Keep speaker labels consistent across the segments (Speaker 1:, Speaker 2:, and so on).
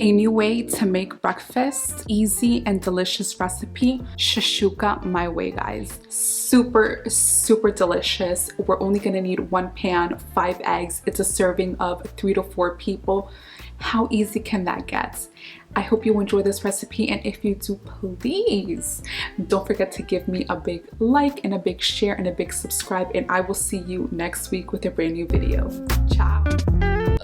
Speaker 1: A new way to make breakfast, easy and delicious recipe, SHAKSHUKA my way, guys. Super delicious. We're only gonna need 1 pan, 5 eggs. It's a serving of 3 to 4 people. How easy can that get? I hope you enjoy this recipe, and if you do, please don't forget to give me a big like and a big share and a big subscribe, and I will see you next week with a brand new video. Ciao.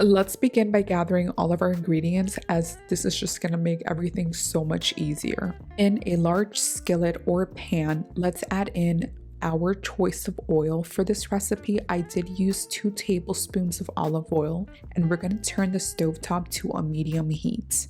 Speaker 1: Let's begin by gathering all of our ingredients, as this is just gonna make everything so much easier. In a large skillet or pan, let's add in our choice of oil. For this recipe, I did use 2 tablespoons of olive oil, and we're gonna turn the stovetop to a medium heat.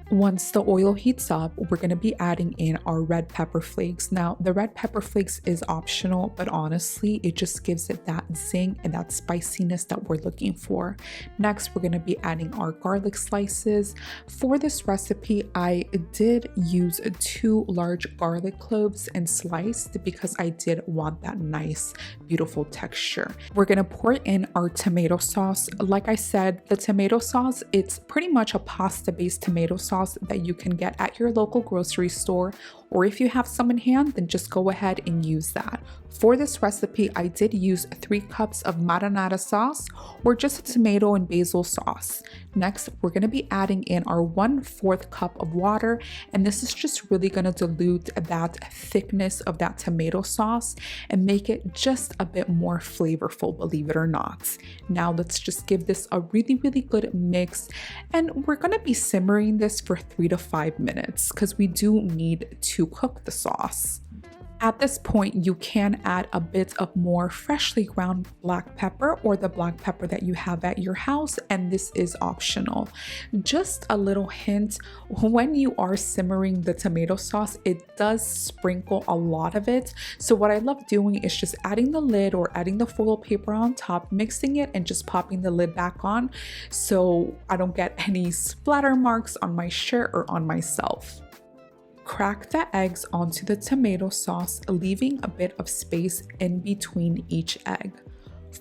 Speaker 1: Once the oil heats up, we're going to be adding in our red pepper flakes. Now, the red pepper flakes is optional, but honestly, it just gives it that zing and that spiciness that we're looking for. Next, we're going to be adding our garlic slices. For this recipe, I did use 2 large garlic cloves and sliced because I did want that nice, beautiful texture. We're going to pour in our tomato sauce. Like I said, the tomato sauce, it's pretty much a pasta-based tomato sauce that you can get at your local grocery store, or if you have some in hand, then just go ahead and use that. For this recipe, I did use 3 cups of marinara sauce, or just a tomato and basil sauce. Next, we're going to be adding in our 1/4 cup of water, and this is just really going to dilute that thickness of that tomato sauce and make it just a bit more flavorful, believe it or not. Now let's just give this a really good mix, and we're going to be simmering this for 3 to 5 minutes because we do need to cook the sauce. At this point, you can add a bit of more freshly ground black pepper or the black pepper that you have at your house, and this is optional. Just a little hint, when you are simmering the tomato sauce, it does sprinkle a lot of it. So what I love doing is just adding the lid or adding the foil paper on top, mixing it, and just popping the lid back on so I don't get any splatter marks on my shirt or on myself. Crack the eggs onto the tomato sauce, leaving a bit of space in between each egg.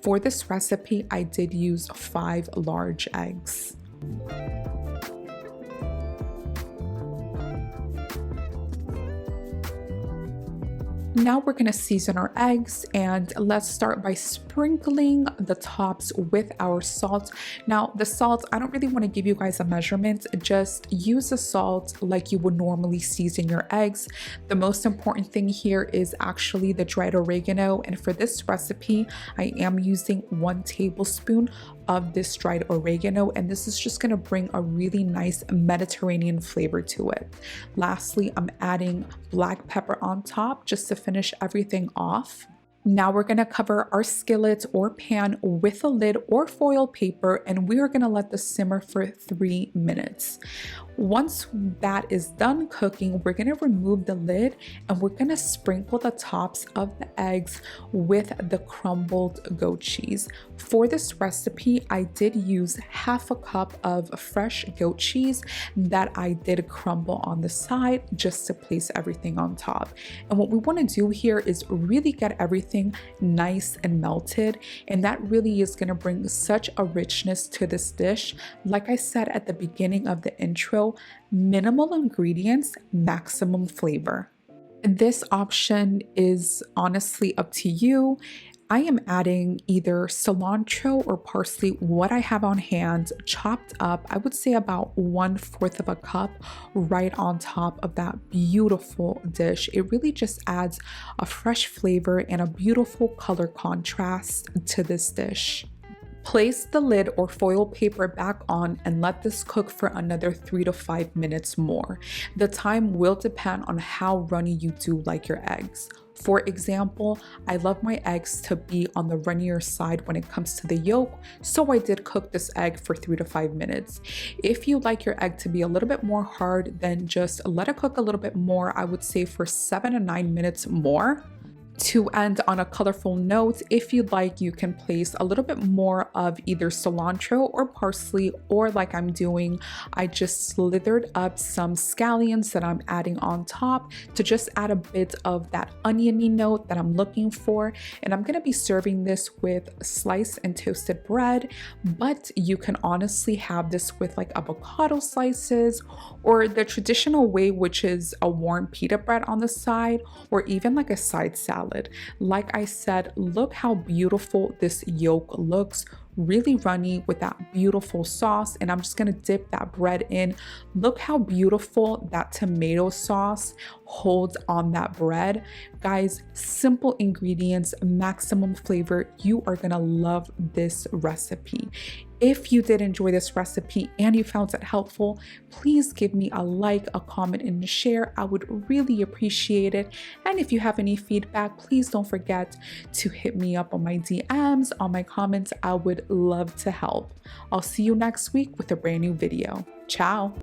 Speaker 1: For this recipe, I did use 5 large eggs. Now we're going to season our eggs, and let's start by sprinkling the tops with our salt. Now the salt, I don't really want to give you guys a measurement, just use the salt like you would normally season your eggs. The most important thing here is actually the dried oregano, and for this recipe, I am using 1 tablespoon of this dried oregano, and this is just going to bring a really nice Mediterranean flavor to it. Lastly, I'm adding black pepper on top just to finish everything off. Now we're going to cover our skillet or pan with a lid or foil paper, and we are going to let this simmer for 3 minutes. Once that is done cooking, we're going to remove the lid, and we're going to sprinkle the tops of the eggs with the crumbled goat cheese. For this recipe, I did use 1/2 cup of fresh goat cheese that I did crumble on the side just to place everything on top. And what we want to do here is really get everything nice and melted, and that really is going to bring such a richness to this dish. Like I said at the beginning of the intro, minimal ingredients, maximum flavor. This option is honestly up to you. I am adding either cilantro or parsley, what I have on hand, chopped up. I would say about 1/4 of a cup right on top of that beautiful dish. It really just adds a fresh flavor and a beautiful color contrast to this dish. Place the lid or foil paper back on and let this cook for another 3 to 5 minutes more. The time will depend on how runny you do like your eggs. For example, I love my eggs to be on the runnier side when it comes to the yolk, so I did cook this egg for 3 to 5 minutes. If you like your egg to be a little bit more hard, then just let it cook a little bit more. I would say for 7 to 9 minutes more. To end on a colorful note, if you'd like, you can place a little bit more of either cilantro or parsley, or like I'm doing, I just slithered up some scallions that I'm adding on top to just add a bit of that oniony note that I'm looking for. And I'm gonna be serving this with sliced and toasted bread, but you can honestly have this with like avocado slices, or the traditional way, which is a warm pita bread on the side, or even like a side salad. Like I said, look how beautiful this yolk looks, really runny with that beautiful sauce. And I'm just gonna dip that bread in. Look how beautiful that tomato sauce holds on that bread. Guys, simple ingredients, maximum flavor. You are gonna love this recipe. If you did enjoy this recipe and you found it helpful, please give me a like, a comment, and a share. I would really appreciate it. And if you have any feedback, please don't forget to hit me up on my DMs, on my comments. I would love to help. I'll see you next week with a brand new video. Ciao.